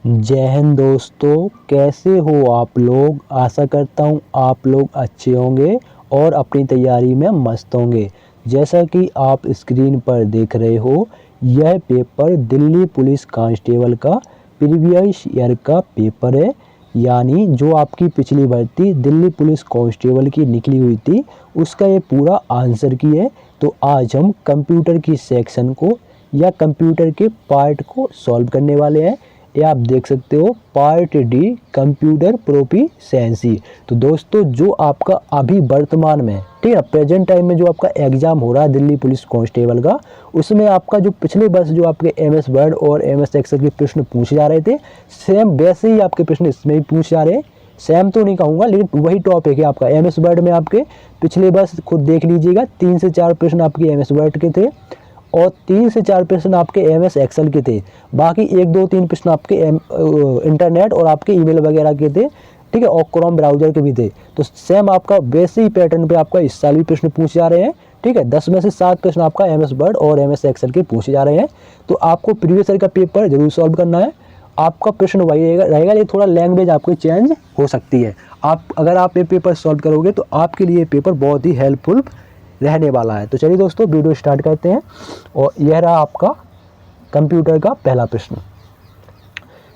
जय हिंद दोस्तों, कैसे हो आप लोग। आशा करता हूँ आप लोग अच्छे होंगे और अपनी तैयारी में मस्त होंगे। जैसा कि आप स्क्रीन पर देख रहे हो, यह पेपर दिल्ली पुलिस कांस्टेबल का प्रीवियस ईयर का पेपर है। यानी जो आपकी पिछली भर्ती दिल्ली पुलिस कांस्टेबल की निकली हुई थी, उसका ये पूरा आंसर की है। तो आज हम कंप्यूटर की सेक्शन को या कंप्यूटर के पार्ट को सॉल्व करने वाले हैं। ये आप देख सकते हो पार्ट डी कंप्यूटर प्रोफिशिएंसी। तो दोस्तों, जो आपका अभी वर्तमान में, ठीक है, प्रेजेंट टाइम में जो आपका एग्जाम हो रहा है दिल्ली पुलिस कांस्टेबल का, उसमें आपका जो पिछले वर्ष जो आपके एमएस वर्ड और एमएस एक्सेल के प्रश्न पूछे जा रहे थे, सेम वैसे ही आपके प्रश्न इसमें भी पूछे जा रहे हैं। सेम तो नहीं कहूँगा, लेकिन वही टॉपिक है आपका। एमएस वर्ड में आपके पिछले वर्ष खुद देख लीजिएगा, 3 से 4 प्रश्न आपके एमएस वर्ड के थे और 3 से 4 प्रश्न आपके एमएस एक्सेल के थे। बाकी 1 2 3 प्रश्न आपके इंटरनेट और आपके ईमेल वगैरह के थे, ठीक है, और क्रोम ब्राउजर के भी थे। तो सेम आपका वैसे ही पैटर्न पे आपका इस साल भी प्रश्न पूछे जा रहे हैं, ठीक है। 10 में से 7 प्रश्न आपका एमएस वर्ड और एमएस एक्सेल के पूछे जा रहे हैं। तो आपको प्रीवियस ईयर का पेपर जरूर सॉल्व करना है। आपका प्रश्न वही रहेगा, लेकिन थोड़ा लैंग्वेज आपकी चेंज हो सकती है। अगर आप ये पेपर सॉल्व करोगे तो आपके लिए पेपर बहुत ही हेल्पफुल रहने वाला है। तो चलिए दोस्तों, वीडियो स्टार्ट करते हैं। और यह रहा आपका कंप्यूटर का पहला प्रश्न।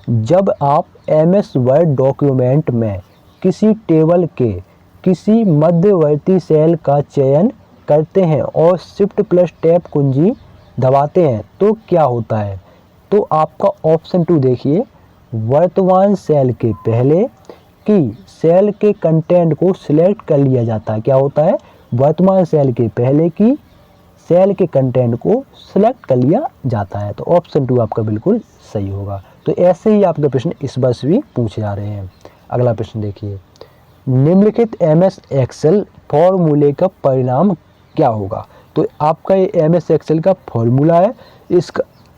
जब आप एमएस वर्ड डॉक्यूमेंट में किसी टेबल के किसी मध्यवर्ती सेल का चयन करते हैं और शिफ्ट प्लस टैब कुंजी दबाते हैं तो क्या होता है। तो आपका ऑप्शन 2 देखिए, वर्तमान सेल के पहले की सेल के कंटेंट को सिलेक्ट कर लिया जाता है। क्या होता है, वर्तमान सेल के पहले की सेल के कंटेंट को सिलेक्ट कर लिया जाता है। तो ऑप्शन 2 आपका बिल्कुल सही होगा। तो ऐसे ही आपके प्रश्न इस वर्ष भी पूछे जा रहे हैं। अगला प्रश्न देखिए, निम्नलिखित एमएस एक्सेल फॉर्मूले का परिणाम क्या होगा। तो आपका ये एमएस एक्सेल का फॉर्मूला है,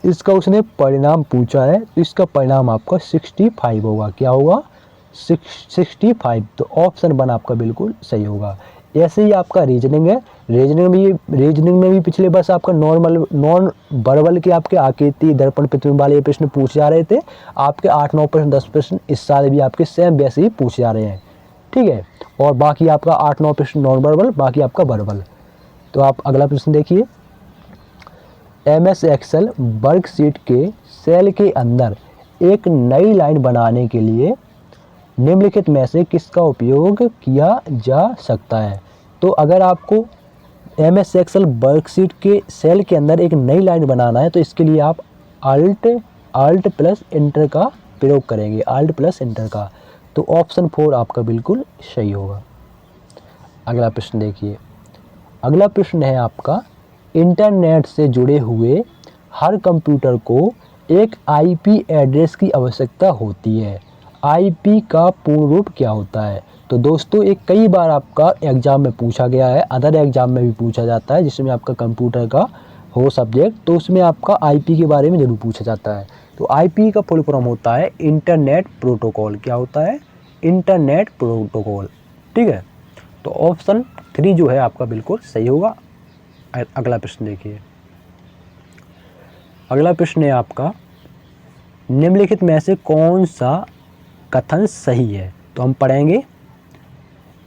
इसका उसने परिणाम पूछा है। तो इसका परिणाम आपका 65 होगा। क्या होगा, 65। तो ऑप्शन 1 आपका बिल्कुल सही होगा। ऐसे ही आपका रीजनिंग है। रीजनिंग में भी पिछले वर्ष आपका नॉन वर्बल के आपके आकृति दर्पण प्रतिबिंब वाले प्रश्न पूछे जा रहे थे। आपके 8-9 प्रश्न 10 प्रश्न इस साल भी आपके सेम वैसे ही पूछे जा रहे हैं, ठीक है। और बाकी आपका 8-9 प्रश्न नॉन वर्बल, बाकी आपका वर्बल। तो आप अगला प्रश्न देखिए, एमएस एक्सेल वर्कशीट के सेल के अंदर एक नई लाइन बनाने के लिए निम्नलिखित में से किसका उपयोग किया जा सकता है। तो अगर आपको एमएस एक्सेल वर्कशीट के सेल के अंदर एक नई लाइन बनाना है तो इसके लिए आप अल्ट प्लस इंटर का प्रयोग करेंगे, अल्ट प्लस इंटर का। तो ऑप्शन 4 आपका बिल्कुल सही होगा। अगला प्रश्न देखिए, अगला प्रश्न है आपका, इंटरनेट से जुड़े हुए हर कंप्यूटर को एक आईपी एड्रेस की आवश्यकता होती है। आईपी का पूर्ण रूप क्या होता है। तो दोस्तों, एक कई बार आपका एग्जाम में पूछा गया है, अदर एग्जाम में भी पूछा जाता है जिसमें आपका कंप्यूटर का हो सब्जेक्ट, तो उसमें आपका आईपी के बारे में ज़रूर पूछा जाता है। तो आईपी का फुल फॉर्म होता है इंटरनेट प्रोटोकॉल। क्या होता है, इंटरनेट प्रोटोकॉल, ठीक है। तो ऑप्शन 3 जो है आपका बिल्कुल सही होगा। अगला प्रश्न देखिए, अगला प्रश्न है आपका, निम्नलिखित में से कौन सा कथन सही है। तो हम पढ़ेंगे,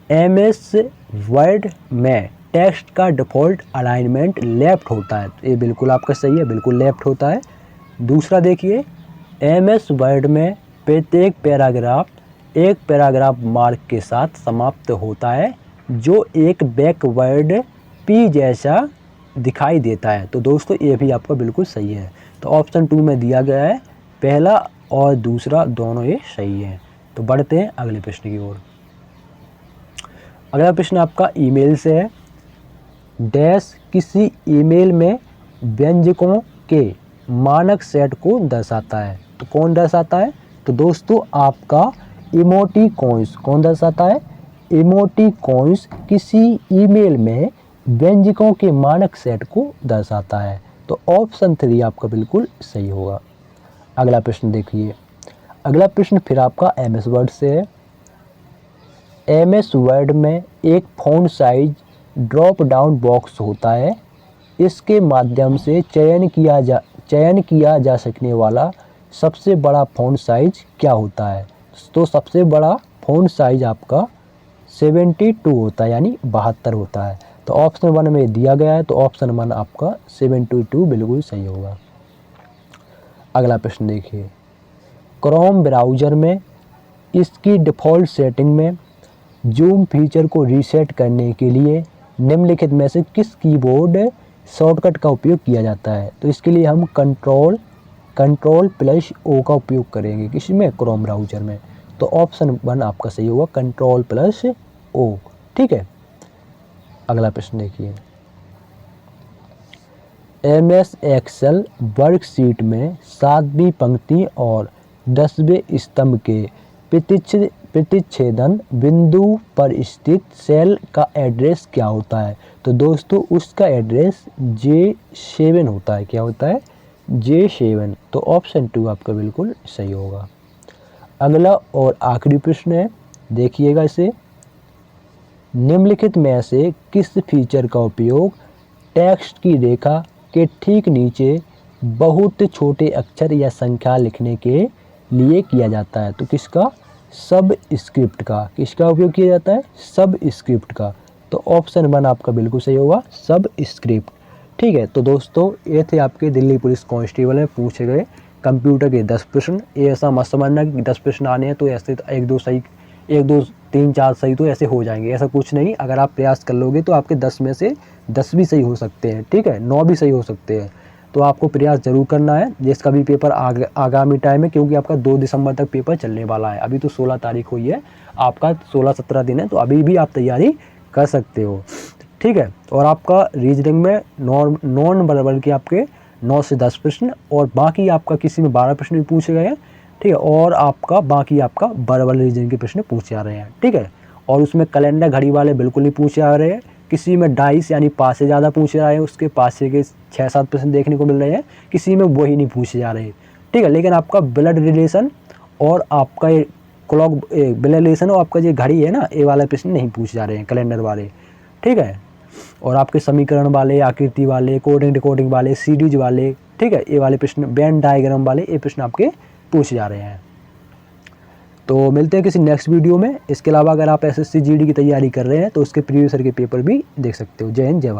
एमएस वर्ड में टेक्स्ट का डिफ़ॉल्ट अलाइनमेंट लेफ्ट होता है। तो ये बिल्कुल आपका सही है, बिल्कुल लेफ्ट होता है। दूसरा देखिए, एमएस वर्ड में प्रत्येक पैराग्राफ एक पैराग्राफ मार्क के साथ समाप्त होता है जो एक बैकवर्ड पी जैसा दिखाई देता है। तो दोस्तों, ये भी आपका बिल्कुल सही है। तो ऑप्शन 2 में दिया गया है, पहला और दूसरा दोनों ये सही है। तो बढ़ते हैं अगले प्रश्न की ओर। अगला प्रश्न आपका ईमेल से है, डैश किसी ईमेल में व्यंजकों के मानक सेट को दर्शाता है। तो कौन दर्शाता है। तो दोस्तों, आपका इमोटिकॉन्स कौन दर्शाता है। इमोटिकॉन्स किसी ईमेल में व्यंजकों के मानक सेट को दर्शाता है। तो ऑप्शन 3 आपका बिल्कुल सही होगा। अगला प्रश्न देखिए, अगला प्रश्न फिर आपका एमएस वर्ड से है। एमएस वर्ड में एक font size drop down box होता है। इसके माध्यम से चयन किया जा सकने वाला सबसे बड़ा फ़ॉन्ट साइज़ क्या होता है? तो सबसे बड़ा फ़ॉन्ट साइज़ आपका 72 होता है, यानी 72 होता है। तो ऑप्शन 1 में दिया गया है, तो ऑप्शन 1 आपका 72 बिल्कुल सही होगा। अगला प्रश्न देखिए, क्रोम ब्राउज़र में इसकी डिफ़ॉल्ट सेटिंग में जूम फीचर को रीसेट करने के लिए निम्नलिखित में से किस कीबोर्ड शॉर्टकट का उपयोग किया जाता है? तो इसके लिए हम कंट्रोल+O का उपयोग करेंगे, किसी में, क्रोम ब्राउज़र में। तो ऑप्शन 1 आपका सही होगा, कंट्रोल+O। ठीक है। अगला प्रश्न देखिए, MS एक्सेल वर्कशीट में 7वीं पंक्ति और 10वें स्तंभ के प्रतिच्छेदन बिंदु पर स्थित सेल का एड्रेस क्या होता है? तो दोस्तों उसका एड्रेस J7 होता है। क्या होता है? J7। तो ऑप्शन 2 आपका बिल्कुल सही होगा। अगला और आखिरी प्रश्न है, देखिएगा इसे, निम्नलिखित में से किस फीचर का उपयोग टेक्स्ट की रेखा के ठीक नीचे बहुत छोटे अक्षर या संख्या लिखने के लिए किया जाता है? तो किसका? सब स्क्रिप्ट का। किसका उपयोग किया जाता है? सब स्क्रिप्ट का। तो ऑप्शन 1 आपका बिल्कुल सही होगा, सब स्क्रिप्ट। ठीक है। तो दोस्तों ये थे आपके दिल्ली पुलिस कांस्टेबल में पूछे गए कंप्यूटर के 10 प्रश्न। ये ऐसा मत समझना कि 10 प्रश्न आने हैं तो ऐसे 1 2 सही, 1 2 3 4 सही तो ऐसे हो जाएंगे, ऐसा कुछ नहीं। अगर आप प्रयास कर लोगे तो आपके 10 में से 10 भी सही हो सकते हैं। ठीक है, 9 भी सही हो सकते हैं। तो आपको प्रयास जरूर करना है। जिसका भी पेपर आगामी टाइम है, क्योंकि आपका 2 दिसंबर तक पेपर चलने वाला है। अभी तो 16 तारीख हुई है, आपका 16-17 दिन है, तो अभी भी आप तैयारी कर सकते हो। ठीक है। और आपका रीजनिंग में नॉन बराबर के आपके 9 से 10 प्रश्न, और बाकी आपका किसी में 12 प्रश्न भी पूछे गए हैं। ठीक है। और आपका बाकी आपका बराबर रीजनिंग के प्रश्न पूछे जा रहे हैं। ठीक है। और उसमें कैलेंडर घड़ी वाले बिल्कुल नहीं पूछे जा रहे हैं। किसी में डाइस यानी 5 से ज़्यादा पूछे जा रहे हैं, उसके 5 से के 6-7 प्रश्न देखने को मिल रहे हैं। किसी में वही नहीं पूछे जा रहे। ठीक है। लेकिन आपका ब्लड रिलेशन और आपका ये क्लॉक ब्लड रिलेशन और आपका जो घड़ी है ना, ये वाला प्रश्न नहीं पूछे जा रहे हैं, कैलेंडर वाले। ठीक है। और आपके समीकरण वाले, आकृति वाले, कोडिंग डिकोडिंग वाले, सीरीज वाले, ठीक है, ये वाले प्रश्न, वेन डायग्राम वाले, ये प्रश्न आपके पूछे जा रहे हैं। तो मिलते हैं किसी नेक्स्ट वीडियो में। इसके अलावा अगर आप SSC GD की तैयारी कर रहे हैं तो उसके प्रीवियस ईयर के पेपर भी देख सकते हो। जय हिंद, जय भारत।